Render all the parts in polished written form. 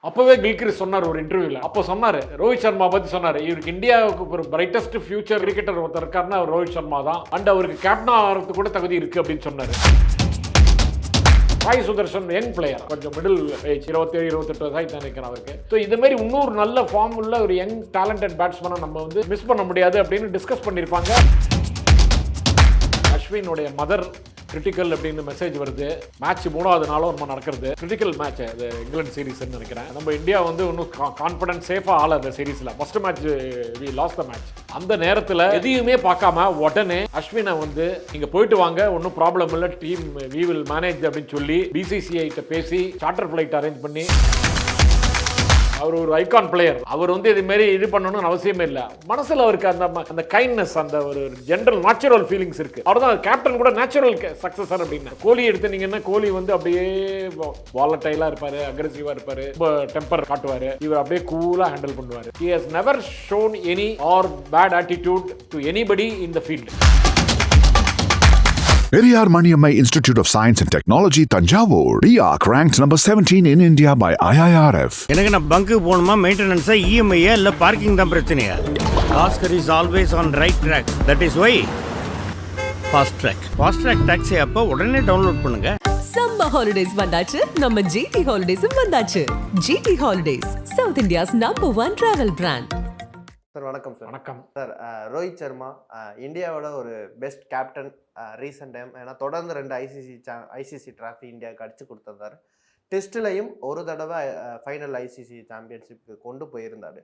அப்பவே கில்கிரிஸ் சொன்னார் ஒரு இன்டர்வியூல. அப்போ சொன்னாரு ரோஹித் சர்மா பத்தி சொன்னாரு. இவருக்கு இந்தியாவுக்கு ஒரு பிரைட்டஸ்ட் ஃபியூச்சர் கிரிக்கெட்டர் ஒருத்தர் இருக்காருன்னா அவர் ரோஹித் சர்மா தான். அண்ட் அவருக்கு கேப்டன் ஆகிறதுக்கு கூட தகுதி இருக்கு அப்படின்னு சொன்னாரு. சாய் சுதர்ஷன் யங் பிளேயர், கொஞ்சம் மிடில் ஏஜ், 27 28 வயசு நினைக்கிறேன் அவருக்கு. ஸோ இது மாதிரி இன்னொரு நல்ல ஃபார்ம் உள்ள ஒரு யங் டேலண்டட் பேட்ஸ்மேனை நம்ம வந்து மிஸ் பண்ண முடியாது அப்படின்னு டிஸ்கஸ் பண்ணியிருப்பாங்க. அஸ்வினுடைய மதர் கிரிட்டிக்கல் அப்படின்னு மெசேஜ் வருது. மேட்ச் 3வது நாளும் நம்ம நடக்கிறது. கிரிட்டிக்கல் மேட்ச் அது இங்கிலாந்து சீரீஸ்ன்னு நினைக்கிறேன். நம்ம இந்தியா வந்து இன்னும் கான்ஃபிடன்ஸ் சேஃபாக ஆள அந்த சீரீஸில் first match we lost the match. அந்த நேரத்தில் எதையுமே பார்க்காம உடனே அஸ்வினை வந்து நீங்க போயிட்டு வாங்க, ஒன்றும் ப்ராப்ளம் இல்லை, டீம் வி வில் மேனேஜ் அப்படின்னு சொல்லி பிசிசிஐ கிட்ட பேசி சார்ட்டர் ஃபிளைட் அரேஞ்ச் பண்ணி, அவர் ஒரு ஐகான் பிளேயர், அவர் வந்து இது மாதிரி இது பண்ணணும்னு அவசியமே இல்லை. மனசுல அவருக்கு அந்த கைண்ட்னஸ், அந்த ஒரு ஜென்ரல் நேச்சுரல் ஃபீலிங்ஸ் இருக்கு. அவர் தான் கேப்டன் கூட நேச்சுரல் சக்சஸர் அப்படின்னு. கோலி எடுத்தீங்கன்னா கோலி வந்து அப்படியே வாலட்டைலா இருப்பாரு, அக்ரெசிவா இருப்பாரு, ரொம்ப டெம்பர் காட்டுவாரு. இவர் அப்படியே கூலா ஹேண்டில் பண்ணுவாரு. He has never shown any or bad attitude to anybody in the field. Periyar Maniammai Institute of Science and Technology, Tanjavur. DARC ranked number 17 in India by IIRF. எனக்கு நான் பங்கு போகணுமா, மெயின்டெனன்ஸா, இஎம்ஐயா இல்லை பார்க்கிங் தான் பிரச்சனையா? Bhaskar is always on right track. That is why fast track taxi அப்போ உடனே download பண்ணுங்க. சம்மர் ஹாலிடேஸ் வந்தாச்சு, நம்ம ஜிடி ஹாலிடேஸும் வந்தாச்சு. GT holidays, south India's number 1 travel brand. Sir வணக்கம் சார். வணக்கம் சார். ரோஹித் சர்மா இந்தியாவோட ஒரு பெஸ்ட் கேப்டன் ரீசெண்ட் டைம். ஏன்னா தொடர்ந்து 2 ஐசிசி டிராஃபி இந்தியாவுக்கு அடிச்சு கொடுத்துருந்தாரு. டெஸ்ட்லையும் ஒரு தடவை ஃபைனல் ஐசிசி சாம்பியன்ஷிப்க்கு கொண்டு போயிருந்தாரு.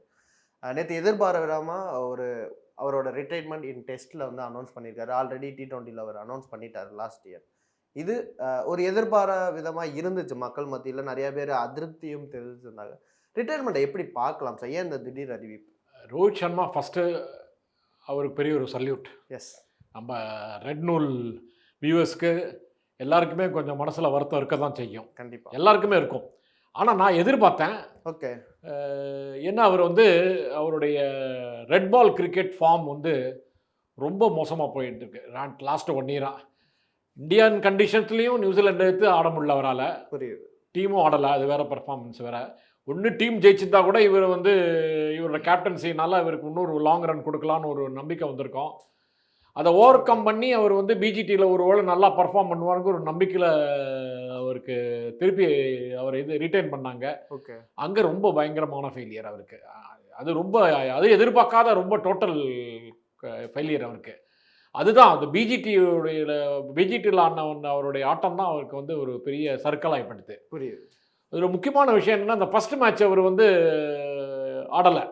நேற்று எதிர்பாராமல் அவரோட ரிட்டைர்மெண்ட் இன் டெஸ்ட்டில் வந்து அனௌன்ஸ் பண்ணியிருக்காரு. ஆல்ரெடி T20 அவர் அனௌன்ஸ் பண்ணிட்டார் லாஸ்ட் இயர். இது ஒரு எதிர்பாரா விதமாக இருந்துச்சு. மக்கள் மத்தியில் நிறைய பேர் அதிருப்தியும் தெரிவிச்சிருந்தாங்க. ரிட்டைர்மெண்ட்டை எப்படி பார்க்கலாம் சார்? ஏன் இந்த திடீர் அறிவிப்பு? ரோஹித் சர்மா ஃபஸ்ட்டு அவருக்கு பெரிய ஒரு சல்யூட். எஸ், நம்ம ரெட் நூல் வியூவர்ஸ்க்கு எல்லாருக்குமே கொஞ்சம் மனசில் வருத்தம் இருக்க தான் செய்யும். கண்டிப்பாக எல்லாருக்குமே இருக்கும். ஆனால் நான் எதிர்பார்த்தேன். ஓகே. ஏன்னா அவர் வந்து அவருடைய ரெட் பால் கிரிக்கெட் ஃபார்ம் வந்து ரொம்ப மோசமாக போயிட்டு இருக்கு லாஸ்ட் 1 இயராக. இந்தியன் கண்டிஷன்ஸ்லேயும் நியூசிலாண்டு எடுத்து ஆட முடியல அவரால். புரியுது. டீமும் ஆடலை, அது வேறு பர்ஃபார்மன்ஸ் வேறு. ஒன்று டீம் ஜெயிச்சிருந்தா கூட இவர் வந்து இவரோட கேப்டன்சினால இவருக்கு இன்னொரு லாங் ரன் கொடுக்கலான்னு ஒரு நம்பிக்கை வந்திருக்கும். அதை ஓவர் கம் பண்ணி அவர் வந்து பிஜிடியில் ஒரு வேளை நல்லா பர்ஃபார்ம் பண்ணுவாருங்க ஒரு நம்பிக்கையில் அவருக்கு திருப்பி அவர் இது ரிட்டைன் பண்ணாங்க. ஓகே. அங்கே ரொம்ப பயங்கரமான ஃபெயிலியர் அவருக்கு. அது எதிர்பார்க்காத ரொம்ப டோட்டல் ஃபெயிலியர் அவருக்கு. அதுதான் அந்த பிஜிடியில் ஆன அவருடைய ஆட்டம் தான் அவருக்கு வந்து ஒரு பெரிய சர்க்கிள் ஆகிப்படுது. புரியுது. ஒரு முக்கியமான விஷயம் என்னன்னா, அந்த ஃபர்ஸ்ட் மேட்ச் அவர் வந்து ஆடலை.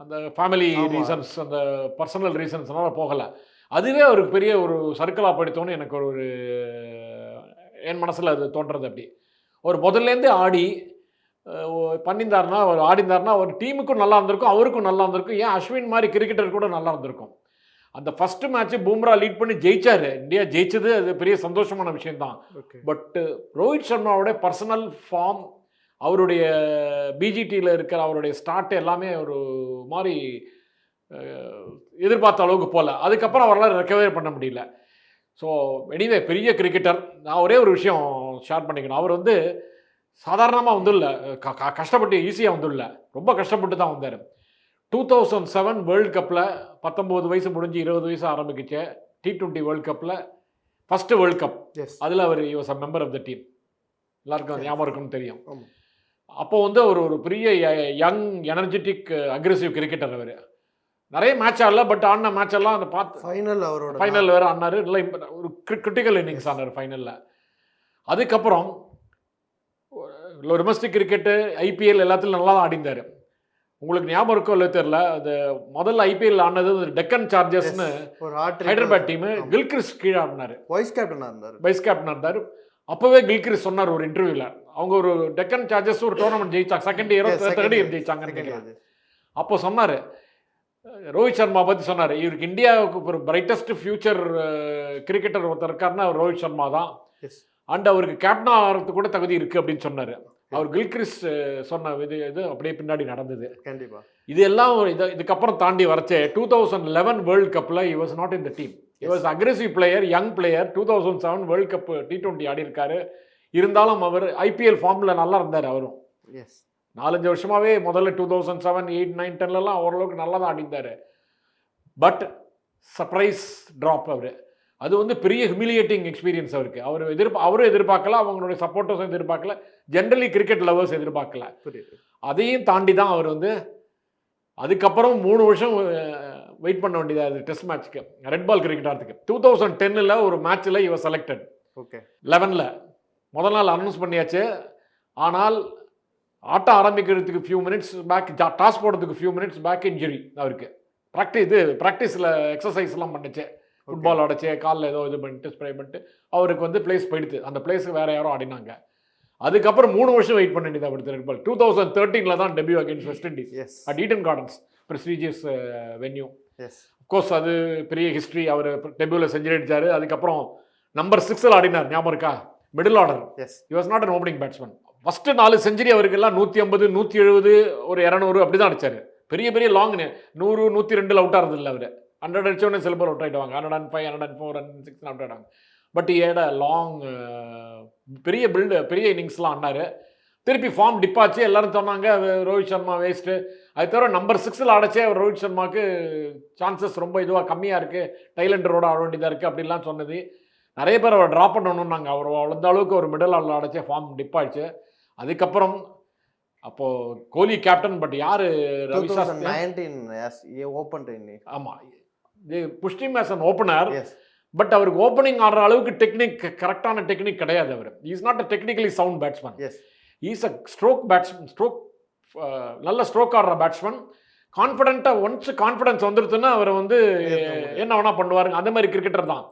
அந்த ஃபேமிலி ரீசன்ஸ், அந்த பர்சனல் ரீசன்ஸ்னால போகலை. அதுவே அவருக்கு பெரிய ஒரு சர்க்கிளாக படித்தோன்னு எனக்கு ஒரு என் மனசில் அது தோன்றது. அப்படி ஒரு முதல்லேருந்தே ஆடி பண்ணியிருந்தாருன்னா, அவர் ஆடிந்தாருன்னா ஒரு டீமுக்கும் நல்லா இருந்திருக்கும், அவருக்கும் நல்லா இருந்திருக்கும். ஏன் அஸ்வின் மாதிரி கிரிக்கெட்டர் கூட நல்லா இருந்திருக்கும். அந்த ஃபர்ஸ்ட் மேட்ச் பும்ரா லீட் பண்ணி ஜெயிச்சாரு. இந்தியா ஜெயிச்சது அது பெரிய சந்தோஷமான விஷயம் தான். பட் ரோஹித் சர்மாவோட பர்சனல் ஃபார்ம், அவருடைய பிஜிடியில் இருக்கிற அவருடைய ஸ்டார்ட் எல்லாமே ஒரு மாதிரி எதிர்பார்த்த அளவுக்கு போகல. அதுக்கப்புறம் அவரால் ரெக்கவர் பண்ண முடியல. ஸோ எனிவே பெரிய கிரிக்கெட்டர். நான் ஒரே ஒரு விஷயம் ஷேர் பண்ணிக்கணும். அவர் வந்து சாதாரணமாக வந்துடல, கஷ்டப்பட்டு ஈஸியாக வந்துடல, ரொம்ப கஷ்டப்பட்டு தான் வந்தார். 2007 வேர்ல்டு கப்பில் 19 வயசு முடிஞ்சு 20 வயசு ஆரம்பிக்கிச்ச T20 வேர்ல்டு கப்பில் ஃபஸ்ட்டு வேர்ல்டு கப். அதில் அவர் was a member of the team. எல்லாருக்கும் ஞாபகம் இருக்குன்னு தெரியும். அப்போ வந்து அவர் ஒரு பெரிய யங் எனர்ஜெட்டிக் அக்ரெசிவ் கிரிக்கெட்டர். அவர் நிறைய மேட்ச் ஆடல, பட் ஆடின மேட்ச் எல்லாம் அந்த பார்த்து ஃபைனல் வேறு ஆடினார். இல்லை ஒரு கிரிட்டிக்கல் இன்னிங்ஸ் ஆனார் ஃபைனலில். அதுக்கப்புறம் டொமஸ்டிக் கிரிக்கெட்டு, ஐபிஎல் எல்லாத்துலையும் நல்லா தான் ஆடிந்தார். உங்களுக்கு ஞாபகம் இருக்கோ இல்லை தெரியல, அது முதல்ல ஐபிஎல் ஆனது டெக்கன் சார்ஜர்ஸ்னு ஹைதராபாத் டீமு. கில்கிரிஸ் கீழே ஆடினார், வைஸ் கேப்டனாக இருந்தார். அப்போவே கில்கிரிஸ் சொன்னார் ஒரு இன்டர்வியூவில், அவங்க ஒரு டெக்கன் சார்ஜர்ஸ் ஒரு டோர்னமெண்ட் ஜெயிச்சாங்க, செகண்ட் இயரோ தேர்ட் இயர் ஜெயிச்சாங்கன்னு. அப்போ சொன்னார் ரோஹித் சர்மா பற்றி சொன்னார், இவருக்கு இந்தியாவுக்கு ஒரு பிரைட்டஸ்ட் ஃபியூச்சர் கிரிக்கெட்டர் ஒருத்தர் இருக்காருன்னா அவர் ரோஹித் சர்மா தான். அண்ட் அவருக்கு கேப்டன் ஆகிறதுக்கு கூட தகுதி இருக்குது அப்படின்னு சொன்னார். அவர் கில்கிரிஸ் சொன்ன இது அப்படியே பின்னாடி நடந்தது. கண்டிப்பா. இது எல்லாம் இதுக்கப்புறம் தாண்டி வரச்சே 2011 வேர்ல்டு கப்பில் he was not in the team. He was aggressive player, young player. 2007 world cup T20 ஆடி இருக்காரு. இருந்தாலும் அவர் ஐபிஎல் ஃபார்மில் நல்லா இருந்தார் அவரும். 4-5 வருஷமாகவே முதல்ல 2007, 8, 9, 10லலாம் ஓரளவுக்கு நல்லா தான் ஆடிந்தார். பட் சர்ப்ரைஸ் ட்ராப் அவர். அது வந்து பெரிய ஹியூமிலியேட்டிங் எக்ஸ்பீரியன்ஸ் அவருக்கு. அவரும் எதிர்பார்க்கல, அவங்களுடைய சப்போர்ட்டர்ஸும் எதிர்பார்க்கல, ஜென்ரலி கிரிக்கெட் லவர்ஸ் எதிர்பார்க்கல. புரியுது. அதையும் தாண்டி தான் அவர் வந்து அதுக்கப்புறம் 3 வருஷம் வெயிட் பண்ண வேண்டியதாக இருக்குது டெஸ்ட் மேட்ச்க்கு, ரெட் பால் கிரிக்கெட் ஆடுறதுக்கு. 2010 ஒரு மேட்ச்சில் இவர் செலக்டட். ஓகே. 11 முதல் நாள் அனௌன்ஸ் பண்ணியாச்சு. ஆனால் ஆட்டம் ஆரம்பிக்கிறதுக்கு ஃபியூ மினிட்ஸ் பேக், டாஸ் போடுறதுக்கு ஃபியூ மினிட்ஸ் பேக் இன்ஜுரி அவருக்கு. ப்ராக்டிஸில் எக்ஸசைஸ்லாம் பண்ணிச்சு, ஃபுட்பால் ஆடச்சு, காலில் ஏதோ இது பண்ணிட்டு ஸ்ப்ரே பண்ணிட்டு அவருக்கு வந்து பிளேஸ் போயிடுது. அந்த பிளேஸுக்கு வேறு யாரும் ஆடினாங்க. அதுக்கப்புறம் 3 வருஷம் வெயிட் பண்ண வேண்டியதாக படுத்து ரெட் பால். 2013 தான் debut against West Indies at Eden Gardens, prestigious venue. Of course அது பெரிய ஹிஸ்ட்ரி. அவர் டெபியூவில் செஞ்சுரி அடிச்சார். அதுக்கப்புறம் நம்பர் 6 ஆடினார், ஞாபகம் இருக்கா? Middle order. He was not an opening batsman. First 4 century அவருக்கெல்லாம் 150, 170, ஒரு 200 அப்படி தான் அடிச்சார். பெரிய பெரிய லாங் 100, 102 அவுட் ஆகிறது இல்லை அவர். 100 அடிச்சோடனே சில பேர் அவுட் ஆகிடுவாங்க. 105, 104, 106 அவுட் ஆகிடுவாங்க. பட் ஏட லாங் பெரிய பெரிய இன்னிங்ஸ்லாம் ஆடினார். திருப்பி ஃபார்ம் டிப்பாச்சு. எல்லாரும் சொன்னாங்க ரோஹித் சர்மா வேஸ்ட்டு. அது தவிர நம்பர் 6 ஆடச்சே அவர் ரோஹித் சர்மாவுக்கு சான்சஸ் ரொம்ப இதுவாக கம்மியாக இருக்குது, டைலண்டரோட ஆட வேண்டியதாக இருக்குது அப்படிலாம் சொன்னது. நிறைய பேர் அவர் ட்ராப் பண்ணணும்னாங்க. அவர் அவ்வளோ அளவுக்கு ஒரு மிடில் ஆர்டர் ஆடச்சே ஃபார்ம் டிப்பாச்சு. அதுக்கப்புறம் அப்போது கோலி கேப்டன். பட் யார்? 2019 ஓப்பன் ட்ரெயின். ஆமாம், pushed him as an opener. But அவருக்கு ஓப்பனிங் ஆடுற அளவுக்கு கரெக்டான டெக்னிக் கிடையாது. அவர் is not a technically sound batsman. Is a stroke நல்ல ஸ்ட்ரோக் ஆடுற பேட்ஸ்மேன். கான்ஃபிடென்ட்டாக ஒன்ஸ் கான்ஃபிடன்ஸ் வந்துருச்சுன்னா அவர் வந்து என்ன வேணால் பண்ணுவாருங்க. அந்த மாதிரி கிரிக்கெட்டர் தான்.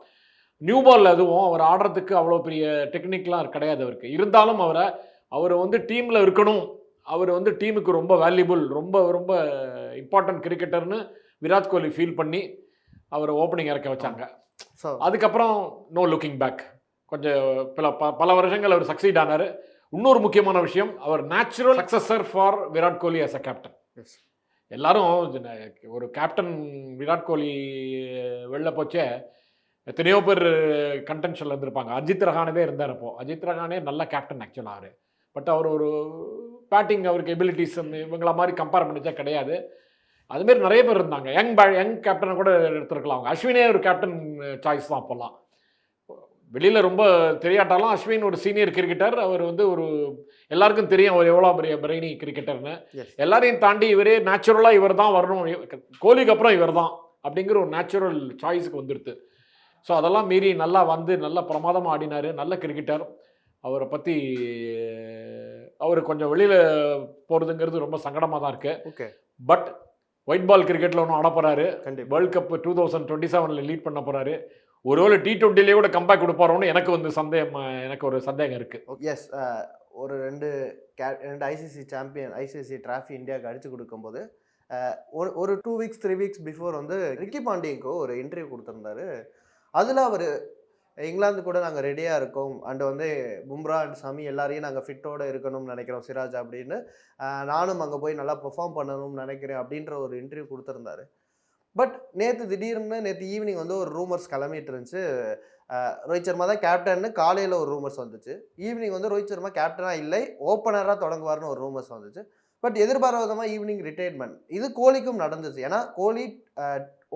நியூ பால் அதுவும் அவர் ஆடுறதுக்கு அவ்வளோ பெரிய டெக்னிக்லாம் கிடையாது அவருக்கு. இருந்தாலும் அவர் வந்து டீமில் இருக்கணும், அவர் வந்து டீமுக்கு ரொம்ப வேல்யூபிள், ரொம்ப ரொம்ப இம்பார்ட்டன்ட் கிரிக்கெட்டர்னு விராட் கோலி ஃபீல் பண்ணி அவர் ஓப்பனிங் இறக்க வச்சாங்க. அதுக்கப்புறம் நோ லுக்கிங் பேக். கொஞ்சம் பல வருஷங்கள் அவர் சக்சீட் ஆனார். இன்னொரு முக்கியமான விஷயம், அவர் natural successor for Virat Kohli as a captain. எல்லாரும் ஒரு கேப்டன் விராட் கோலி வெளில போச்சே எத்தனையோ பேர் கண்டென்ஷனில் இருந்திருப்பாங்க. அஜித் ரஹானவே இருந்தார். அப்போது அஜித் ரஹானே நல்ல கேப்டன் ஆக்சுவலாக அவர். பட் அவர் ஒரு பேட்டிங் அவருக்கு எபிலிட்டிஸ் இவங்கள மாதிரி கம்பேர் பண்ணிச்சா கிடையாது. அதுமாரி நிறைய பேர் இருந்தாங்க. யங் கேப்டனை கூட எடுத்துருக்கலாம். அவங்க அஸ்வினே ஒரு கேப்டன் சாய்ஸ் தான் அப்போல்லாம். வெளியில் ரொம்ப தெரியாட்டாலும் அஸ்வின் ஒரு சீனியர் கிரிக்கெட்டர். அவர் வந்து ஒரு எல்லாருக்கும் தெரியும் அவர் எவ்வளோ பெரிய பிரெய்னி கிரிக்கெட்டர்னு. எல்லாரையும் தாண்டி இவரே நேச்சுரலாக இவர் தான் வரணும், கோலிக்கு அப்புறம் இவர் தான் அப்படிங்கிற ஒரு நேச்சுரல் சாய்ஸுக்கு வந்துடுது. ஸோ அதெல்லாம் மீறி நல்லா வந்து நல்ல பிரமாதமாக ஆடினார். நல்ல கிரிக்கெட்டர். அவரை பற்றி அவர் கொஞ்சம் வெளியில் போகிறதுங்கிறது ரொம்ப சங்கடமாக தான் இருக்குது. ஓகே. பட் ஒயிட் பால் கிரிக்கெட்டில் ஒன்றும் ஆட போகிறாரு. வேர்ல்ட் கப் 2027 லீட் பண்ண போகிறாரு. ஒருவேளை T20 கூட கம்பேக் கொடுப்பாரோன்னு எனக்கு ஒரு சந்தேகம் இருக்குது. எஸ். ஒரு ரெண்டு ஐசிசி டிராஃபி இந்தியாவுக்கு அடித்து கொடுக்கும்போது ஒரு 2 வீக்ஸ் 3 வீக்ஸ் பிஃபோர் வந்து ரிக்கி பாண்டியனுக்கு ஒரு இன்டர்வியூ கொடுத்துருந்தாரு. அதில் அவர் இங்கிலாந்து கூட நாங்கள் ரெடியாக இருக்கோம், அண்ட் வந்து பும்ரா அண்ட் சமி எல்லாரையும் நாங்கள் ஃபிட்டோடு இருக்கணும்னு நினைக்கிறோம் சிராஜ் அப்படின்னு, நானும் அங்கே போய் நல்லா பெர்ஃபார்ம் பண்ணணும்னு நினைக்கிறேன் அப்படின்ற ஒரு இன்டர்வியூ கொடுத்துருந்தாரு. பட் நேற்று ஈவினிங் வந்து ஒரு ரூமர்ஸ் கிளம்பிட்டு இருந்துச்சு. ரோஹித் சர்மா தான் கேப்டன்னு காலையில் ஒரு ரூமர்ஸ் வந்துச்சு. ஈவினிங் வந்து ரோஹித் சர்மா கேப்டனாக இல்லை, ஓப்பனராக தொடங்குவார்னு ஒரு ரூமர்ஸ் வந்துச்சு. பட் எதிர்பாராதமாக ஈவினிங் ரிட்டையர்மெண்ட். இது கோலிக்கும் நடந்துச்சு. ஏன்னா கோலி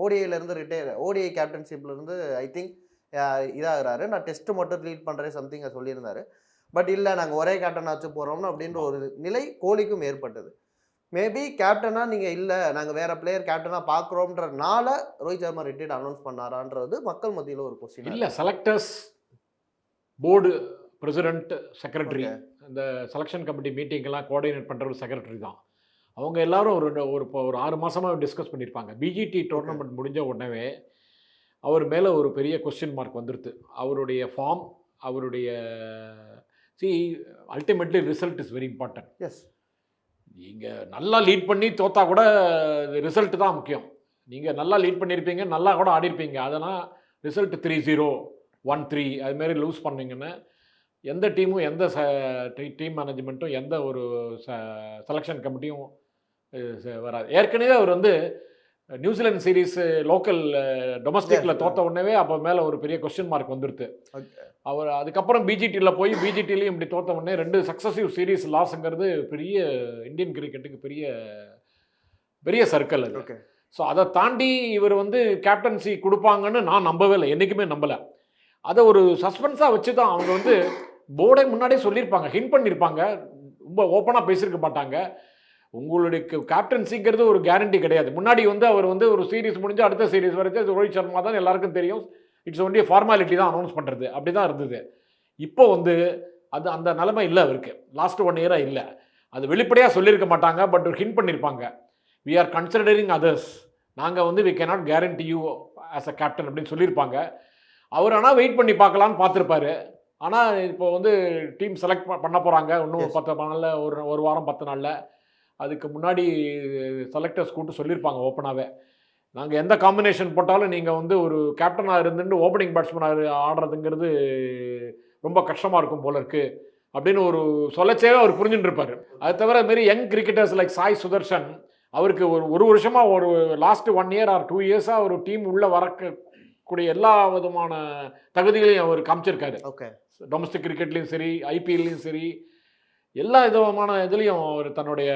ஓடிஐலேருந்து ஓடிஐ கேப்டன்ஷிப்லேருந்து ஐ திங்க் இதாகிறாரு. நான் டெஸ்ட் மட்டும் லீட் பண்ணுறேன் சம்திங் சொல்லியிருந்தாரு. பட் இல்லை நாங்கள் ஒரே கேப்டன் ஆச்சு போகிறோம்னு அப்படின்ற ஒரு நிலை கோலிக்கும் ஏற்பட்டது. மேபி கேப்டனாக நீங்கள் இல்லை, நாங்கள் வேறு பிளேயர் கேப்டனாக பார்க்குறோம்ன்றனால ரோஹித் சர்மா ரிட்டையர்ட் அனௌன்ஸ் பண்ணாரான்றது மக்கள் மத்தியில் ஒரு கொஸ்டின். இல்லை, செலக்டர்ஸ் போர்டு பிரசிடென்ட் செக்ரட்டரி, இந்த செலெக்ஷன் கமிட்டி மீட்டிங்கெல்லாம் கோஆர்டினேட் பண்ணுற ஒரு செக்ரட்டரி தான். அவங்க எல்லாரும் ஒரு 6 மாதமாக டிஸ்கஸ் பண்ணியிருப்பாங்க. பிஜிடி டோர்னமெண்ட் முடிஞ்ச உடனே அவர் மேலே ஒரு பெரிய கொஸ்டின் மார்க் வந்துடுது. அவருடைய ஃபார்ம், அவருடைய ultimately result is very important. Yes. நீங்கள் நல்லா லீட் பண்ணி தோத்தா கூட ரிசல்ட்டு தான் முக்கியம். நீங்கள் நல்லா லீட் பண்ணியிருப்பீங்க, நல்லா கூட ஆடிருப்பீங்க, அதனால் ரிசல்ட் 3-0, 1-3 அதுமாரி லூஸ் பண்ணிங்கன்னா எந்த டீமும், எந்த டீம் மேனேஜ்மெண்ட்டும், எந்த ஒரு செலெக்ஷன் கமிட்டியும் வராது. ஏற்கனவே அவர் வந்து நியூசிலாந்து சீரீஸ் லோக்கல் டொமஸ்டிக்கில் Yes. தோத்த உடனே அப்போ மேலே ஒரு பெரிய கொஸ்டின் மார்க் வந்துடுது. Okay. அவர் அதுக்கப்புறம் பிஜிடியில் போய் பிஜிடிலையும் இப்படி தோத்த உடனே 2 சக்ஸஸிவ் சீரீஸ் லாஸுங்கிறது பெரிய இந்தியன் கிரிக்கெட்டுக்கு பெரிய சர்க்கிள் அது. Okay. ஸோ அதை தாண்டி இவர் வந்து கேப்டன்சி கொடுப்பாங்கன்னு நான் நம்பவே இல்லை, என்றைக்குமே நம்பலை. அதை ஒரு சஸ்பென்ஸாக வச்சு தான் அவங்க வந்து போர்டே முன்னாடியே சொல்லியிருப்பாங்க, ஹிண்ட் பண்ணியிருப்பாங்க, ரொம்ப ஓப்பனாக பேசியிருக்க மாட்டாங்க. உங்களுடைய கேப்டன்சிங்கிறது ஒரு கேரண்டி கிடையாது. முன்னாடி வந்து அவர் வந்து ஒரு சீரீஸ் முடிஞ்சு அடுத்த சீரீஸ் வரைக்கும் ரோஹித் சர்மா தான் எல்லாருக்கும் தெரியும், இட்ஸ் ஒன்லி ஃபார்மாலிட்டி தான் அனௌன்ஸ் பண்ணுறது, அப்படி தான் இருந்தது. இப்போ வந்து அது அந்த நிலைமை இல்லை அவருக்கு, லாஸ்ட் 1 இயராக இல்லை. அது வெளிப்படையாக சொல்லியிருக்க மாட்டாங்க, பட் ஹிண்ட் பண்ணியிருப்பாங்க, வி ஆர் கன்சிடரிங் அதர்ஸ், நாங்கள் வந்து we cannot guarantee you as a captain அப்படின்னு சொல்லியிருப்பாங்க. அவர் ஆனால் வெயிட் பண்ணி பார்க்கலான்னு பார்த்துருப்பாரு. ஆனால் இப்போ வந்து டீம் செலக்ட் பண்ண போகிறாங்க இன்னும் 10 நாளில், ஒரு வாரம் 10 நாளில். அதுக்கு முன்னாடி செலக்டர்ஸ் கூப்பிட்டு சொல்லியிருப்பாங்க ஓப்பனாகவே, நாங்கள் எந்த காம்பினேஷன் போட்டாலும் நீங்கள் வந்து ஒரு கேப்டனாக இருந்துட்டு ஓப்பனிங் பேட்ஸ்மேனாக ஆடுறதுங்கிறது ரொம்ப கஷ்டமாக இருக்கும் போல இருக்குது அப்படின்னு ஒரு சொல்லச்சேவே அவர் புரிஞ்சுட்டு இருப்பார். அது தவிர மாரி young cricketers like Sai Sudharsan, அவருக்கு ஒரு வருஷமாக ஒரு லாஸ்ட் 1 இயர் ஆர் 2 இயர்ஸாக ஒரு டீம் உள்ளே வரக்கூடிய எல்லா விதமான தகுதிகளையும் அவர் காமிச்சிருக்காரு. ஓகே. டொமஸ்டிக் கிரிக்கெட்லேயும் சரி, ஐபிஎல்லையும் சரி, எல்லா விதமான இதுலேயும் அவர் தன்னுடைய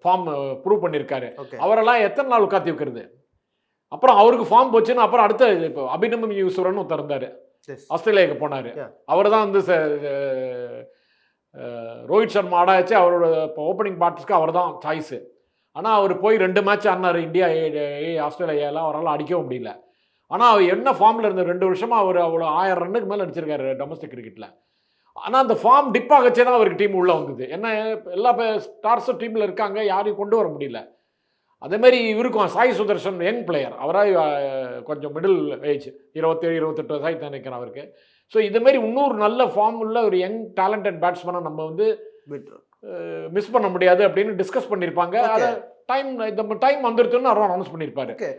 ஃபார்ம் ப்ரூவ் பண்ணியிருக்காரு. ஓகே. அவரெல்லாம் எத்தனை நாள் உட்காத்தி வைக்கிறது? அப்புறம் அவருக்கு ஃபார்ம் போச்சுன்னா அப்புறம் அடுத்த இப்போ அபிநந்தன் ஈஸ்வரன் ஒருத்தர் இருந்தார், Yes. ஆஸ்திரேலியாவுக்கு போனார். Yeah. அவர் தான் வந்து ரோஹித் சர்மா ஆடாச்சு, அவரோட இப்போ ஓப்பனிங் பார்ட்ஸ்க்கு அவர் தான் சாய்ஸு. ஆனால் அவர் போய் 2 மேட்ச் ஆடினார் இந்தியா ஆஸ்திரேலியாலாம், அவரால் அடிக்கவும் முடியல. ஆனால் அவர் என்ன ஃபார்மில் இருந்த 2 வருஷமாக அவர் அவ்வளோ 1000 ரன்னுக்கு மேலே அடிச்சிருக்காரு டொமஸ்டிக் கிரிக்கெட்டில். ஆனால் அந்த ஃபார்ம் டிப் ஆகச்சே தான் அவருக்கு டீம் உள்ளே வந்தது. ஏன்னா எல்லா ஸ்டார்ஸும் டீமில் இருக்காங்க, யாரையும் கொண்டு வர முடியல. அதேமாரி இவருக்கும் சாய் சுதர்ஷன் யங் பிளேயர், அவராக கொஞ்சம் மிடில் ஏஜ், 27-28 வயசு நினைக்கிறேன் அவருக்கு. ஸோ இதுமாரி இன்னொரு நல்ல ஃபார்ம் உள்ள ஒரு யங் டேலண்டட் பேட்ஸ்மேனை நம்ம வந்து மிஸ் பண்ண முடியாது அப்படின்னு டிஸ்கஸ் பண்ணியிருப்பாங்க. அதை டைம் வந்துருச்சுன்னு அவர் அனௌன்ஸ் பண்ணியிருப்பாரு. ஓகே.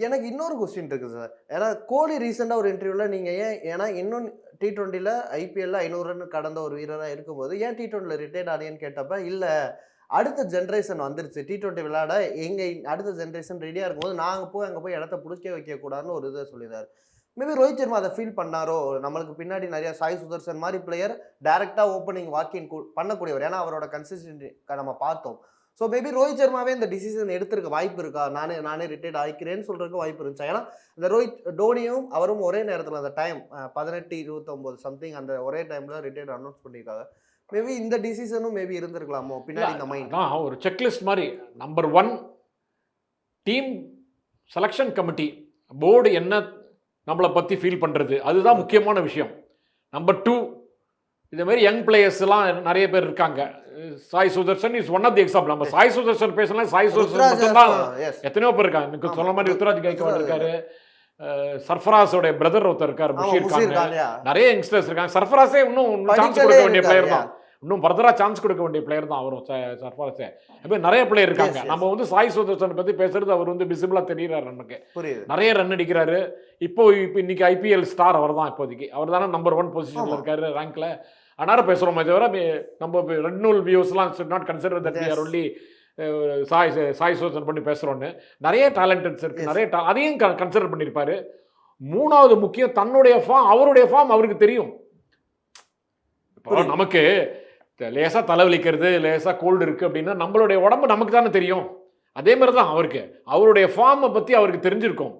எனக்கு இன்னொரு கொஸ்டின் இருக்குது சார். ஏன்னா கோலி ரீசெண்டாக ஒரு இன்டர்வியூவில் நீங்கள் ஏன்னா இன்னும் T20ல ஐபிஎல்ல 500 ரன் கடந்த ஒரு வீரராக இருக்கும்போது ஏன் T20ல ரிட்டையர்ட் ஆனியன்னு கேட்டப்ப, இல்லை அடுத்த ஜென்ரேஷன் வந்துருச்சு, T20 விளையாட எங்கள் அடுத்த ஜென்ரேஷன் ரெடியாக இருக்கும்போது நாங்கள் அங்கே போய் இடத்த பிடிக்க வைக்கக்கூடாதுன்னு ஒரு இதை சொல்லிடுறாரு. மேபி ரோஹித் சர்மா அதை ஃபீல் பண்ணாரோ, நம்மளுக்கு பின்னாடி நிறைய சாய் சுதர்ஷன் மாதிரி பிளேயர் டேரெக்டாக ஓப்பனிங் வாக்கிங் பண்ணக்கூடியவர், ஏன்னா அவரோட கன்சிஸ்டன்சி நம்ம பார்த்தோம். ஸோ மேபி ரோஹித் சர்மாவே இந்த டிசிஷன் எடுத்திருக்க வாய்ப்பு இருக்கா, நானே ரிட்டையர்ட் ஆகிக்கிறேன்னு சொல்கிறதுக்கு வாய்ப்பு இருந்துச்சா? ஏன்னா இந்த டோனியும் அவரும் ஒரே நேரத்தில் அந்த டைம் 18-29 சம்திங் அந்த ஒரே டைமில் ரிட்டையர்ட் அனௌன்ஸ் பண்ணியிருக்காங்க. மேபி இந்த டிசிஷனும் மேபி இருந்திருக்கலாமோ பின்னாடி இந்த மைண்ட். ஒரு செக்லிஸ்ட் மாதிரி, number 1 team selection committee board என்ன நம்மளை பற்றி ஃபீல் பண்ணுறது, அதுதான் முக்கியமான விஷயம். நம்பர் 2 இதேமாரி யங் பிளேயர்ஸ்லாம் நிறைய பேர் இருக்காங்க. Sai Sudharsan is one of the example. நம்ம சாய் சுதர்ஷன் பேசலாம், சாய் சுதர்ஷன் மட்டும்தான் எத்தனையோ பேர் இருக்காங்க. எனக்கு சொல்ல மாதிரி ருத்ராஜ் கைக்வாட் இருக்காரு, சர்ஃபராஸோட பிரதர் ஒருத்தர் இருக்காரு, முஷீர் கான், நிறைய யங்ஸ்டர்ஸ் இருக்காங்க. சர்ஃபராஸே இன்னும் சான்ஸ் கொடுக்க வேண்டிய பிளேயர் தான், இன்னும் ஃபர்தராக சான்ஸ் கொடுக்க வேண்டிய பிளேயர் தான் அவரும் சர்ஃபராஸே. அப்போ நிறைய பிளேயர் இருக்காங்க. நம்ம வந்து சாய் சுதர்ஷன் பற்றி பேசுறது, அவர் வந்து விசிபிளாக தெரியுறாரு நமக்கு, நிறைய ரன் அடிக்கிறாரு. இப்போ இன்னைக்கு ஐபிஎல் ஸ்டார் அவர் தான், இப்போதைக்கு அவர் தானே நம்பர் 1 பொசிஷனில் இருக்காரு ரேங்க்ல. அதனால பேசுகிறோமே தவிர நம்ம ரெட் நூல் வியூஸ்லாம் should not consider that we are only Sai Sudarshan பண்ணி பேசுகிறோன்னு. நிறைய டேலண்டட்ஸ் இருக்குது, நிறைய அதையும் கன்சிடர் பண்ணியிருப்பாரு. 3வது முக்கியம், தன்னுடைய ஃபார்ம், அவருடைய ஃபார்ம் அவருக்கு தெரியும். இப்போ நமக்கு லேசாக தலைவலிக்கிறது, லேசாக கோல்டு இருக்குது அப்படின்னா நம்மளுடைய உடம்பு நமக்கு தானே தெரியும். அதே மாதிரி தான் அவருக்கு, அவருடைய ஃபார்மை பற்றி அவருக்கு தெரிஞ்சிருக்கும்.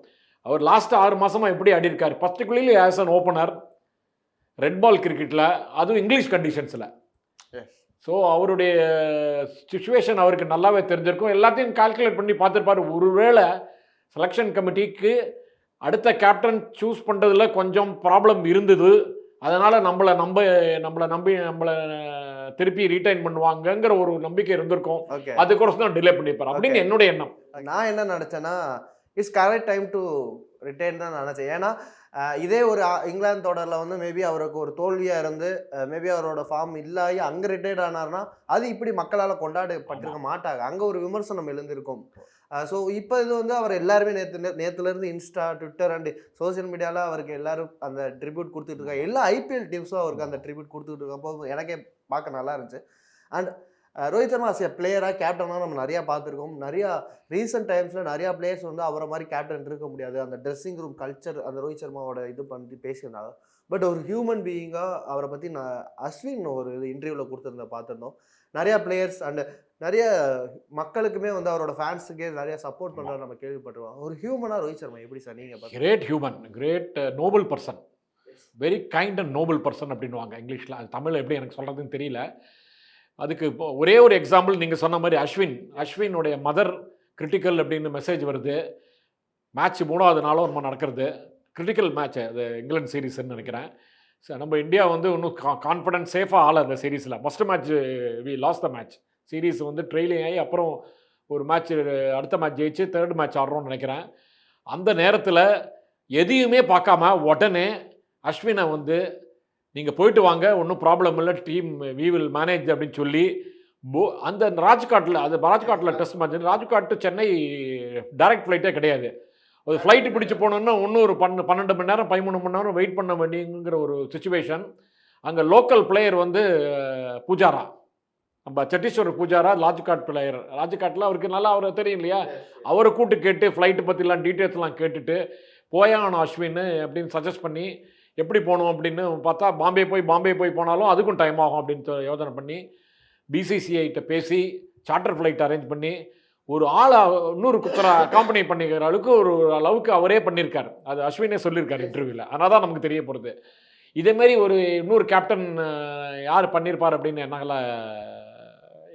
அவர் லாஸ்ட் 6 மாதமாக எப்படி ஆடி இருக்காரு, particularly as an opener red ball கிரிக்கெட்டில், அதுவும் இங்கிலீஷ் கண்டிஷன்ஸில். ஸோ அவருடைய சுச்சுவேஷன் அவருக்கு நல்லாவே தெரிஞ்சிருக்கும். எல்லாத்தையும் கால்குலேட் பண்ணி பார்த்துருப்பாரு. ஒருவேளை செலெக்ஷன் கமிட்டிக்கு அடுத்த கேப்டன் சூஸ் பண்ணுறதுல கொஞ்சம் ப்ராப்ளம் இருந்தது, அதனால் நம்மளை நம்பி திருப்பி ரீடைன் பண்ணுவாங்கங்கிற ஒரு நம்பிக்கை இருந்திருக்கும். அதுக்கோசம் தான் டிலே பண்ணியிருப்பார் அப்படின்னு என்னுடைய எண்ணம். நான் என்ன நினச்சேன்னா, it's correct time to retain தான் நினச்சேன். ஏன்னா இதே ஒரு இங்கிலாந்து தொடரில் வந்து மேபி அவருக்கு ஒரு தோல்வியாக இருந்து மேபி அவரோட ஃபார்ம் இல்லாயி அங்கே ரிட்டையர்ட் ஆனார்னா அது இப்படி மக்களால் கொண்டாடப்பட்டிருக்க மாட்டாங்க, அங்கே ஒரு விமர்சனம் எழுந்திருக்கும். ஸோ இப்போ இது வந்து அவர் எல்லாருமே நேற்றுலேருந்து இன்ஸ்டா, ட்விட்டர் அண்ட் சோசியல் மீடியாவில் அவருக்கு எல்லாரும் அந்த ட்ரிபியூட் கொடுத்துட்டு இருக்காங்க. எல்லா ஐபிஎல் டீம்ஸும் அவருக்கு அந்த ட்ரிபியூட் கொடுத்துட்டு இருக்கப்போ எனக்கே பார்க்க நல்லா இருந்துச்சு. And Rohit Sharma as a பிளேயராக கேப்டனாக நம்ம நிறையா பார்த்துருக்கோம். நிறையா ரீசெண்ட் டைம்ஸில் நிறையா பிளேயர்ஸ் வந்து அவரை மாதிரி கேப்டன் இருக்க முடியாது. அந்த ட்ரெஸ்ஸிங் ரூம் கல்ச்சர் அந்த ரோஹித் சர்மாவோட இது பண்ணி பேசியிருந்தாங்க. பட் ஒரு ஹியூமன் பீயிங்காக அவரை பற்றி அஸ்வின் ஒரு இது இன்டர்வியூவில் கொடுத்துருந்த பார்த்துருந்தோம். நிறையா பிளேயர்ஸ் அண்ட் நிறைய மக்களுக்குமே வந்து அவரோட ஃபேன்ஸுக்கே நிறைய சப்போர்ட் பண்ணுறாரு நம்ம கேள்விப்பட்டிருக்கோம். ஒரு ஹியூமனாக ரோஹித் சர்மா எப்படி சார் நீங்கள் great human, great noble person, very kind and noble person அப்படின்வாங்க இங்கிலீஷில். அது தமிழில் எப்படி எனக்கு சொல்கிறதுன்னு தெரியல. அதுக்கு இப்போ ஒரே ஒரு எக்ஸாம்பிள் நீங்கள் சொன்ன மாதிரி அஸ்வினுடைய மதர் கிரிட்டிக்கல் அப்படின்னு மெசேஜ் வருது. மேட்ச் 3வது நாளும் நம்ம நடக்கிறது கிரிட்டிக்கல் மேட்ச், அது இங்கிலாந்து சீரீஸ்ன்னு நினைக்கிறேன். நம்ம இந்தியா வந்து இன்னும் கான்ஃபிடன்ஸ் சேஃபாக ஆள அந்த சீரீஸில். First match we loss the match. Series வந்து ட்ரெயிலிங் ஆகி அப்புறம் ஒரு மேட்ச் அடுத்த மேட்ச் ஜெயிச்சு 3rd மேட்ச் ஆடுறோம்னு நினைக்கிறேன். அந்த நேரத்தில் எதையுமே பார்க்காம உடனே அஸ்வினை வந்து நீங்கள் போயிட்டு வாங்க, ஒன்றும் ப்ராப்ளம் இல்லை, டீம் வி வில் மேனேஜ் அப்படின்னு சொல்லி அந்த ராஜ்காட்டில் test match. Rajkot to Chennai direct ஃப்ளைட்டே கிடையாது. ஒரு ஃப்ளைட்டு பிடிச்சி போனோன்னா இன்னும் ஒரு 12 மணி நேரம் 13 மணி நேரம் வெயிட் பண்ண வேண்டியங்கிற ஒரு சுச்சுவேஷன். அங்கே லோக்கல் பிளேயர் வந்து பூஜாரா, நம்ம சத்தீஸ்வர் பூஜாரா, ராஜ்காட் பிளேயர். ராஜ்காட்டில் அவருக்கு நல்லா அவரை தெரியும் இல்லையா, அவரை கூட்டு கேட்டு ஃப்ளைட்டு பற்றிலாம் டீட்டெயில்ஸ்லாம் கேட்டுட்டு போயான் அஸ்வின் அப்படின்னு சஜஸ்ட் பண்ணி எப்படி போகணும் அப்படின்னு பார்த்தா பாம்பே போய் போனாலும் அதுக்கும் டைம் ஆகும் அப்படின்னு யோசனை பண்ணி பிசிசிஐட்ட பேசி சார்ட்டர் ஃப்ளைட் அரேஞ்ச் பண்ணி ஒரு ஆளை இன்னொரு அக்காம்பனி பண்ணிக்கிற அளவுக்கு ஒரு அளவுக்கு அவரே பண்ணியிருக்காரு. அது அஸ்வினே சொல்லியிருக்காரு இன்டர்வியூவில். அதனால் தான் நமக்கு தெரிய போகிறது. இதேமாரி ஒரு இன்னொரு கேப்டன் யார் பண்ணியிருப்பார் அப்படின்னு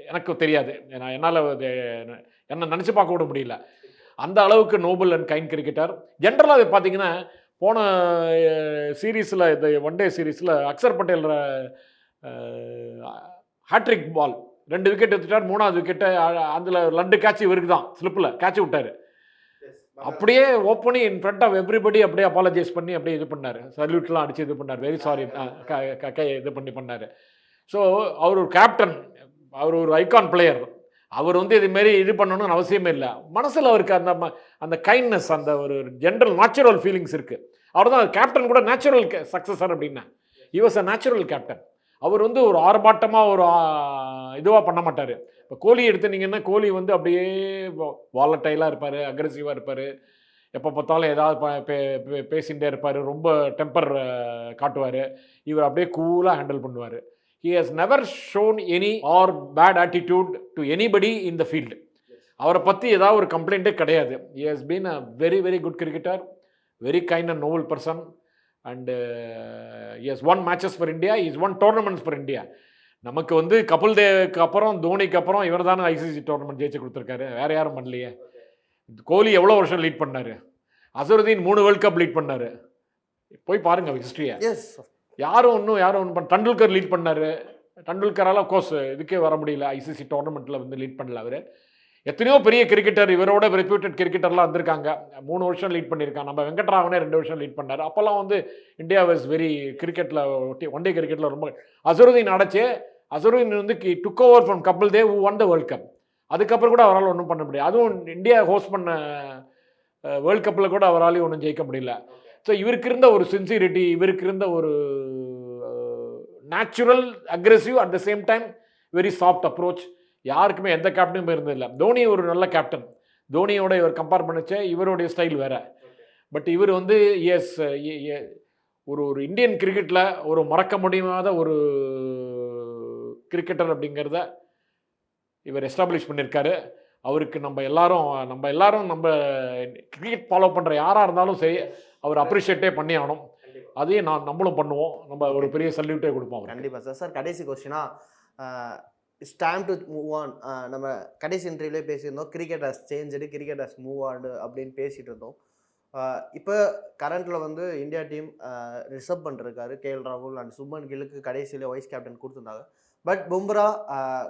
எனக்கு தெரியாது. என்னால் என்ன நினச்சி பார்க்க விட முடியல. அந்த அளவுக்கு நோபல் அண்ட் கைண்ட் கிரிக்கெட்டர். ஜென்ரலாக அது பார்த்தீங்கன்னா போன சீரீஸில் இந்த ஒன் டே சீரீஸில் அக்சர் பட்டேல் ஹேட்ரிக் பால் 2 விக்கெட் எடுத்துட்டார். 3வது விக்கெட்டை அதில் 2 கேட்ச் இவருக்கு தான் ஸ்லிப்பில் கேட்ச் விட்டார். அப்படியே ஓப்பனி இன் ஃப்ரண்ட் ஆஃப் எவ்ரிபடி அப்படியே அப்பாலஜைஸ் பண்ணி அப்படியே இது பண்ணார், சல்யூட்லாம் அடித்து இது பண்ணார், வெரி சாரி இது பண்ணார். ஸோ அவர் ஒரு கேப்டன், அவர் ஒரு ஐகான் பிளேயர். அவர் வந்து இதுமாரி இது பண்ணணும்னு அவசியமே இல்லை. மனசில் அவருக்கு அந்த கைண்ட்னஸ், அந்த ஒரு ஜென்ரல் நேச்சுரல் ஃபீலிங்ஸ் இருக்குது. அவர் தான் கேப்டன் கூட நேச்சுரல் சக்ஸஸர் அப்படின்னா. He was a natural captain. அவர் வந்து ஒரு ஆர்ப்பாட்டமாக ஒரு இதுவாக பண்ண மாட்டார். இப்போ கோலி எடுத்துனீங்கன்னா கோலி வந்து அப்படியே வாலட்டைலாக இருப்பார், அக்ரெசிவாக இருப்பார், எப்போ பார்த்தாலும் ஏதாவது பேசிகிட்டே இருப்பார், ரொம்ப டெம்பர் காட்டுவார். இவர் அப்படியே கூலாக ஹேண்டில் பண்ணுவார். He has never shown any or bad attitude to anybody in the field. அவரை பற்றி ஏதாவது ஒரு கம்ப்ளைண்ட்டே கிடையாது. He has been a very very good cricketer, very kind and noble person, and he has won matches for India, he has won tournaments for India. நமக்கு வந்து கபில் தேவுக்கு அப்புறம் தோனிக்கு அப்புறம் இவர் தானே ஐசிசி டோர்னமெண்ட் ஜெயிச்சு கொடுத்துருக்காரு, வேறு யாரும் பண்ணலையே. கோலி எவ்வளோ வருஷம் லீட் பண்ணார், அசருதீன் 3 வேர்ல்ட் கப் லீட் பண்ணார். போய் பாருங்கள் ஹிஸ்ட்ரியை. யாரும் ஒன்றும் டண்டுல்கர் லீட் பண்ணார். டண்டுல்கரால் கோர்ஸ் இதுக்கே வர முடியல, ஐசிசி டோர்னமெண்ட்டில் வந்து லீட் பண்ணல. அவர் எத்தனையோ பெரிய கிரிக்கெட்டர், இவரோட ரெப்யூட்டட் கிரிக்கெட்டர்லாம் வந்திருக்காங்க. 3 வருஷம் லீட் பண்ணியிருக்காங்க. நம்ம வெங்கட்ராமனே 2 வருஷம் லீட் பண்ணார். அப்போல்லாம் வந்து இந்தியா வாஸ் வெரி கிரிக்கெட்டில் ஒன் டே கிரிக்கெட்டில் ரொம்ப. அசருதீன் அசருதீன் வந்து took over from Kapil Dev who won the world cup. அதுக்கப்புறம் கூட அவரால் ஒன்றும் பண்ண முடியாது. அதுவும் இந்தியா ஹோஸ்ட் பண்ண வேர்ல்ட் கப்பில் கூட அவராலையும் ஒன்றும் ஜெயிக்க முடியல. ஸோ இவருக்கு இருந்த ஒரு சின்சியரிட்டி, இவருக்கு இருந்த ஒரு natural aggressive, at the same time very soft approach யாருக்குமே எந்த கேப்டனுமே இருந்ததில்லை. தோனி ஒரு நல்ல கேப்டன். தோனியோட இவர் கம்பேர் பண்ணிச்ச இவருடைய ஸ்டைல் வேறு. பட் இவர் வந்து ஒரு இந்தியன் கிரிக்கெட்டில் ஒரு மறக்க முடியாத ஒரு கிரிக்கெட்டர் அப்படிங்கிறத இவர் எஸ்டாப்ளிஷ் பண்ணியிருக்காரு. அவருக்கு நம்ம எல்லாரும் கிரிக்கெட் ஃபாலோ பண்ணுற யாராக இருந்தாலும் சரி அவர் அப்ரிஷியேட்டே பண்ணி ஆகணும். அதையும் நம்மளும் பண்ணுவோம். நம்ம ஒரு பெரிய சல்யூட்டே கொடுப்போம். கண்டிப்பாக சார். சார் கடைசி கொஸ்டினா, it's time to move on. நம்ம கடைசி இன்டர்வியூலே பேசியிருந்தோம், cricket has change, cricket has move on அப்படின்னு பேசிகிட்டு இருந்தோம். இப்போ கரண்ட்டில் வந்து இந்தியா டீம் ரிசர்வ் பண்ணிருக்காரு கேஎல் ராகுல் அண்ட் சுப்மன் கில்லுக்கு கடைசியில் வைஸ் கேப்டன் கொடுத்துருந்தாங்க. பட் பும்ரா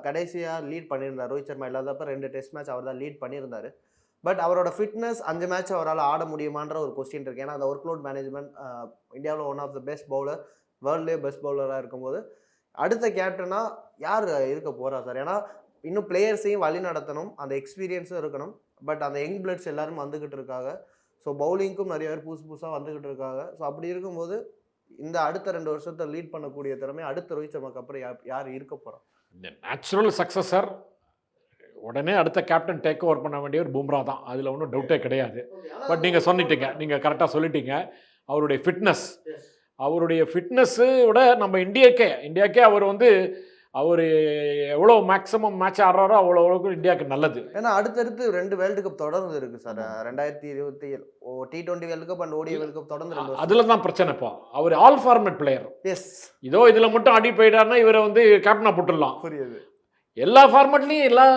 கடைசியாக லீட் பண்ணியிருந்தார். ரோஹித் சர்மா இல்லாதப்ப 2 டெஸ்ட் மேட்ச் அவர் தான் லீட் பண்ணியிருந்தார். பட் அவரோட ஃபிட்னஸ் 5 மேட்ச் அவரால் ஆட முடியுமான்ற ஒரு கொஸ்டின் இருக்குது. ஏன்னா அந்த ஒர்க் லோட் மேனேஜ்மெண்ட், இந்தியாவில் one of the best bowler, வேர்ல்ட்லேயே பெஸ்ட் பவுலராக இருக்கும்போது அடுத்த கேப்டனாக யார் இருக்க போகிறா சார்? ஏன்னா இன்னும் பிளேயர்ஸையும் வழி நடத்தணும், அந்த எக்ஸ்பீரியன்ஸும் இருக்கணும். பட் அந்த யங் பிளட்ஸ் எல்லாரும் வந்துக்கிட்டு இருக்காங்க. ஸோ பவுலிங்க்கும் நிறைய பேர் புதுசாக வந்துக்கிட்டு இருக்காங்க. ஸோ அப்படி இருக்கும்போது இந்த அடுத்த 2 வருஷத்தை லீட் பண்ணக்கூடிய திறமை அடுத்த ரோஹித் சர்மாக்கு அப்புறம் யார் இருக்க போகிறோம்? இந்த நேச்சுரல் சக்ஸஸர் உடனே அடுத்த கேப்டன் டேக் ஓவர் பண்ண வேண்டிய ஒரு பும்ரா தான், அதில் ஒன்றும் டவுட்டே கிடையாது. பட் நீங்கள் சொல்லிட்டீங்க, நீங்கள் கரெக்டாக சொல்லிட்டீங்க. அவருடைய ஃபிட்னஸ்ஸு விட நம்ம இந்தியாக்கே அவர் வந்து அவர் எவ்வளோ மேக்ஸிமம் மேட்ச் ஆடுறாரோ அவ்வளோவுக்கு இந்தியாவுக்கு நல்லது. ஏன்னா அடுத்தடுத்து 2 வேர்ல்டு கப் தொடர்ந்து இருக்கு sir. 2027 T20 world cup and ODI world cup தொடர்ந்து 2 வருஷம். அதில் தான் பிரச்சனை. இப்போ அவர் ஆல் ஃபார்மேட் பிளேயர். எஸ், இதோ இதில் மட்டும் ஆடி போயிட்டாருன்னா இவரை வந்து கேப்டனாக போட்டுடலாம். புரியுது. எல்லா ஃபார்மேட்லையும் எல்லா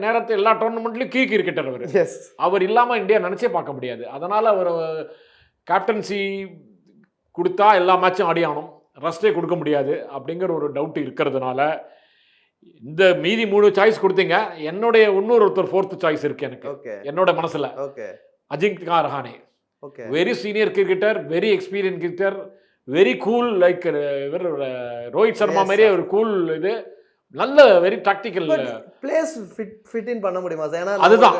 நேரத்தில் எல்லா டோர்னமெண்ட்லையும் கீ கிரிக்கெட்டர் அவர். எஸ், அவர் இல்லாமல் இந்தியா நினச்சே பார்க்க முடியாது. அதனால் அவர் கேப்டன்சி கொடுத்தா எல்லா மேட்சும் ஆடி ஆகணும், ரெஸ்ட்டே கொடுக்க முடியாது அப்படிங்கிற ஒரு டவுட் இருக்கிறதுனால இந்த மீதி 3 சாய்ஸ் கொடுத்தீங்க. என்னுடைய ஒருத்தர் 4th சாய்ஸ் இருக்கு எனக்கு. ஓகே, என்னோட மனசில் okay, Ajinkya Rahane. Okay, very senior cricketer, very experience cricketer, very cool. Like Rohit Sharma மாதிரியே ஒரு கூல். இது நல்ல very tactical place fit in பண்ண முடியுமா சார்? ஏன்னா அதுதான்,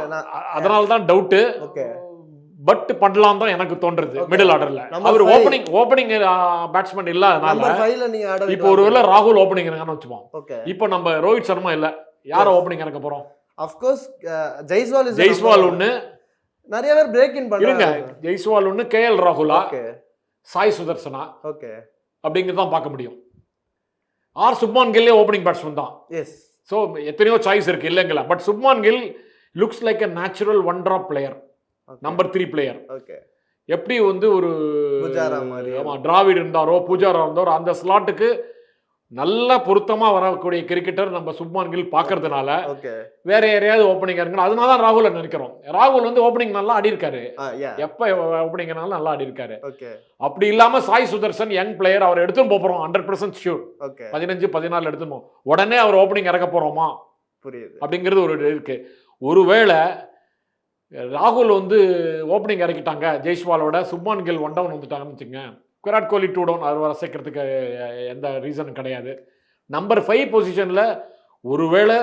அதனால தான் டவுட்டு. ஓகே, பட் பண்ணலாம் தான் எனக்கு தோன்றது. மிடில் ஆர்டர்ல அவர் ஓப்பனிங் பேட்ஸ்மேன் இல்லாதனால நம்பர் 5ல நீங்க ஆட. இப்போ ஒருவேளை ராகுல் ஓப்பனிங் இறங்கன்னு வச்சுப்போம். ஓகே, இப்போ நம்ம ரோஹித் சர்மா இல்ல, யாரை ஓப்பனிங் இறக்க போறோம்? ஆஃப் கோர்ஸ் ஜெய்ஸ்வால் ஒன்னு, நிறைய பேர் பிரேக் இன் இருங்க. பண்றாங்க. ஜெய்ஸ்வால் ஒன்னு, KL ராகுலா, ஓகே, சாய் சுதர்சனா, ஓகே, அப்படிங்கிறது தான் பார்க்க முடியும். சுப்மான் கில்லே ஓப்பனிங் பேட்ஸ்மேன் தான். எஸ். ஸோ எத்தனையோ சாய்ஸ் இருக்கு இல்லைங்களா? But Shubman Gill looks like a natural one drop player, number 3 player. Okay, எப்படி வந்து ஒரு புஜாரா மாதிரி, டிராவிட் இருந்தாரோ பூஜாரா இருந்தாரோ அந்த ஸ்லாட்டுக்கு நல்ல பொருத்தமாக வரக்கூடிய கிரிக்கெட்டர் நம்ம சுப்மான் கில் பார்க்கறதுனால ஓகே, வேற யாரையாவது ஓப்பனிங் இருக்கணும். அதனால தான் ராகுலை நினைக்கிறோம். ராகுல் வந்து ஓப்பனிங் நல்லா ஆடி இருக்காரு, எப்போ ஓப்பனிங் நல்லா ஆடி இருக்காரு. ஓகே, அப்படி இல்லாம சாய் சுதர்சன் யங் பிளேயர், அவர் எடுத்துன்னு போறோம் 100% ஷூர். ஓகே, 15-14 எடுத்துன்னு உடனே அவர் ஓப்பனிங் இறக்க போறோமா புரியுது அப்படிங்கிறது ஒரு இருக்கு. ஒருவேளை ராகுல் வந்து ஓப்பனிங் இறக்கிட்டாங்க ஜெய்ஸ்வாலோட, சுப்மான் கில் 1 டவுன் வந்துட்டாங்கன்னு வச்சுங்க, விராட் கோலி 2 டவுன், அது வர சேர்க்கறதுக்கு எந்த ரீசனும் கிடையாது. நம்பர் 5 பொசிஷனில் ஒருவேளை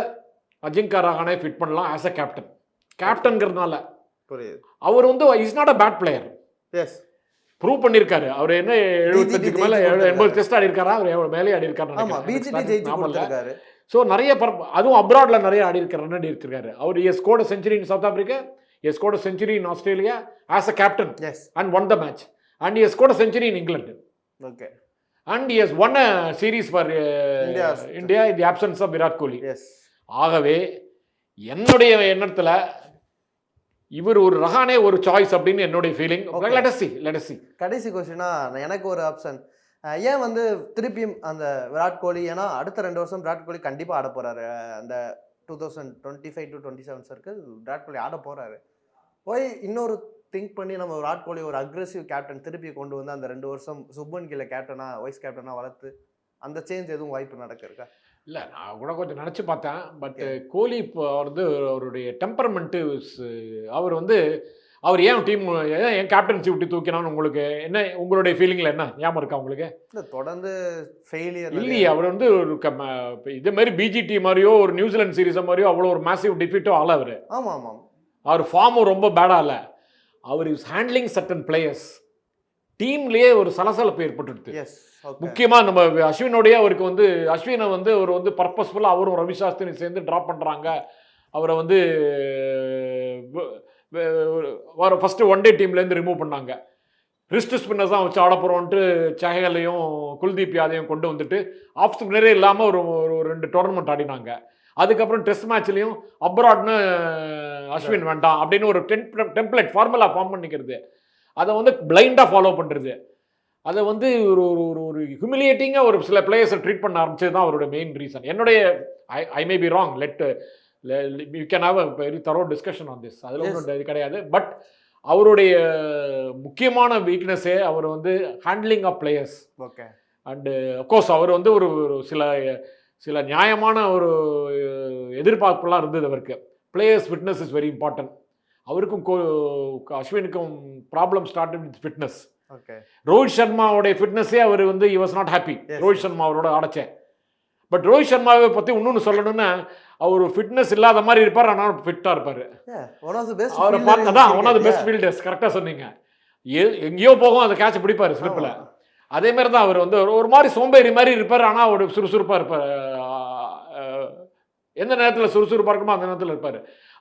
அஜிங்க்யா ரஹானே ஃபிட் பண்ணலாம் ஆஸ் அ கேப்டன்ங்கிறதுனால. புரியுது. அவர் வந்து is not a bad player. Yes, prove பண்ணியிருக்காரு. அவர் என்ன 75க்கு மேலே 80 டெஸ்ட் ஆடி இருக்காரா, அவர் மேலே ஆடி ஆமா, பிஜிடி ஜெயிச்சு கொடுத்திருக்காரு. ஸோ நிறைய அதுவும் அப்ராட்ல நிறைய ஆடி இருக்காரு. அவர் scored a century in South Africa, he scored a century in Australia as a captain, yes, and won the match, and he has scored a century in England, okay, and he has won a series for India in the absence of Virat Kohli. yes. ஆகவே என்னுடைய எண்ணத்துல இவர் ஒரு ரஹானே ஒரு choice அப்படின்னு என்னுடைய feeling. let us see. கடைசி கொஸ்டினா எனக்கு ஒரு ஆப்ஷன், ஏன் வந்து திருப்பியும் அந்த விராட் கோலி, ஏன்னா அடுத்த 2 வருஷம் விராட் கோலி கண்டிப்பாக ஆட போகிறாரு. அந்த 2025 to 27 சர்க்கிள் விராட் கோலி ஆட போகிறாரு. போய் இன்னொரு திங்க் பண்ணி நம்ம விராட் கோலி ஒரு அக்ரெசிவ் கேப்டன் திருப்பி கொண்டு வந்து அந்த 2 வருஷம் சுப்மன் கில்லை கேப்டனாக வைஸ் கேப்டனாக வளர்த்து அந்த சேஞ்ச் எதுவும் வாய்ப்பு நடக்கிறக்கா? இல்லை, நான் கூட கொஞ்சம் நினச்சி பார்த்தேன். பட் கோலி இப்போ வந்து அவருடைய டெம்பர்மெண்ட்டு, அவர் ஏன் டீம் ஏன் கேப்டன்சி விட்டு தூக்கினான்னு உங்களுக்கு என்ன, உங்களுடைய ஃபீலிங்கில் என்ன ஞாபகம் இருக்கா உங்களுக்கு? தொடர்ந்து ஃபெயிலியர் இல்லையே. அவர் வந்து ஒரு இதே மாதிரி பிஜிடி மாதிரியோ ஒரு நியூசிலாந்து சீரீஸ் மாதிரியோ அவ்வளோ ஒரு மேசிவ் டிஃபீட்டோ ஆகல அவர். ஆமாம் ஆமாம். அவர் ஃபார்மும் ரொம்ப பேடாக இல்லை. அவர் இஸ் ஹேண்ட்லிங் சர்டன் பிளேயர்ஸ். டீம்லேயே ஒரு சலசலப்பு ஏற்பட்டுடுது. முக்கியமாக நம்ம அஸ்வினோடைய அவருக்கு வந்து அஸ்வினை வந்து அவர் வந்து பர்பஸ்ஃபுல்லாக அவரும் ரவி சாஸ்திரி சேர்ந்து ட்ராப் பண்ணுறாங்க. அவரை வந்து ஃபஸ்ட்டு ஒன் டே டீம்லேருந்து ரிமூவ் பண்ணாங்க. ரிஸ்ட் ஸ்பின்னர்ஸ் தான் வச்சு ஆட போகிறோன்ட்டு சஹலையும் குல்தீப் யாதையும் கொண்டு வந்துட்டு ஆஃப் ஸ்பின்னரே இல்லாமல் ஒரு 2 டோர்னமெண்ட் ஆடினாங்க. அதுக்கப்புறம் டெஸ்ட் மேட்ச்லேயும் அப்ராட்னு அஸ்வின் வேண்டாம் அப்படின்னு ஒரு டெம்ப்ளேட் ஃபார்முலா ஃபார்ம் பண்ணிக்கிறது. அதை வந்து பிளைண்டாக ஃபாலோ பண்ணுறது. அதை வந்து ஒரு ஹியூமிலியேட்டிங்காக ஒரு சில பிளேயர்ஸை ட்ரீட் பண்ண ஆரம்பிச்சது தான் அவரோட மெயின் ரீசன். என்னுடைய I may be wrong, you can have a very thorough discussion on this, அதில் ஒன்றும் இது கிடையாது. பட் அவருடைய முக்கியமான வீக்னஸே அவர் வந்து handling of players. Okay. And of course அவர் வந்து ஒரு சில நியாயமான ஒரு எதிர்பார்ப்புலாம் இருந்தது அவருக்கு. Players fitness is very important. அவருக்கும் அஸ்வினுக்கும் problem start with fitness. Okay. Rohit சர்மாவோடைய ஃபிட்னஸே அவர் வந்து he was not happy. Rohit Sharma அவரோட ஆடச்சேன். பட் ரோஹித் சர்மாவை பற்றி இன்னொன்று சொல்லணும்னா அவர் ஃபிட்னஸ் இல்லாத மாதிரி இருப்பார், ஆனால் ஃபிட்டாக இருப்பார். அவரை பார்த்தா தான் one of the best fielders. கரெக்டாக சொன்னீங்க. எங்கேயோ போகும் அந்த கேட்சை பிடிப்பார் ஸ்லிப்பில். அதே மாதிரி தான் அவர் வந்து ஒரு மாதிரி சோம்பேறி மாதிரி இருப்பார், ஆனால் ஒரு சுறுசுறுப்பாக இருப்பார் எந்த நேரத்தில் சுறுசுறுப்பாக இருக்குமோ அந்த நேரத்தில் இருப்பார்.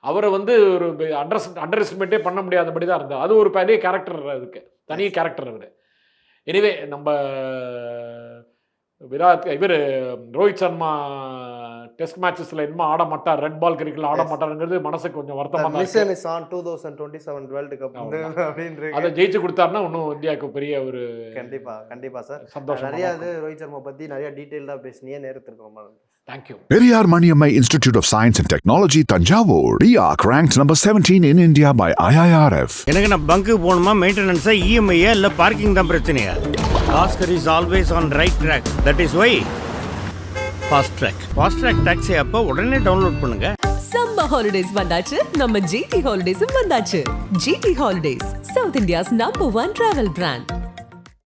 அவரை வந்து ஒரு அண்டர் எஸ்டிமேட்டே பண்ண முடியாதபடி தான் இருந்தார். அது ஒரு பெரிய கேரக்டர் அதுக்கு, தனி கேரக்டர் அவர். எனிவே நம்ம ரோஹித் சர்மா டெஸ்ட் மேட்சஸ்ல இன்னும் ஆட மாட்டார், ரெட் பால் கிரிக்கெட்ல ஆட மாட்டாருங்கிறது மனசுக்கு கொஞ்சம் வருத்தமா தான் இருக்கு. மிஸ் ஆன் 2027 வேர்ல்ட் கப் அப்படின்ற அதை ஜெயிச்சு கொடுத்தாருன்னா இன்னும் இந்தியாவுக்கு பெரிய ஒரு கண்டிப்பா சார் சந்தோஷம். நிறைய ரோஹித் சர்மா பத்தி நிறைய டீடைல்டா பேசினியே, நேரத்திற்கு ரொம்ப நன்றி. Thank you. Periyar Maniammai Institute of Science and Technology, Tanjavur. RIAC ranked number 17 in India by IIRF. எனக்கு நான் பங்கு போகணுமா, மெயின்டெனன்ஸா, இஎம்ஐயா இல்லை பார்க்கிங் தான் பிரச்சனையா? Bhaskar is always on right track. That is why fast track. Fast track taxi அப்போ உடனே டவுன்லோட் பண்ணுங்க. சம்மர் ஹாலிடேஸ் வந்தாச்சு, நம்ம ஜிடி ஹாலிடேஸும் வந்தாச்சு. GT holidays, south India's number 1 travel brand.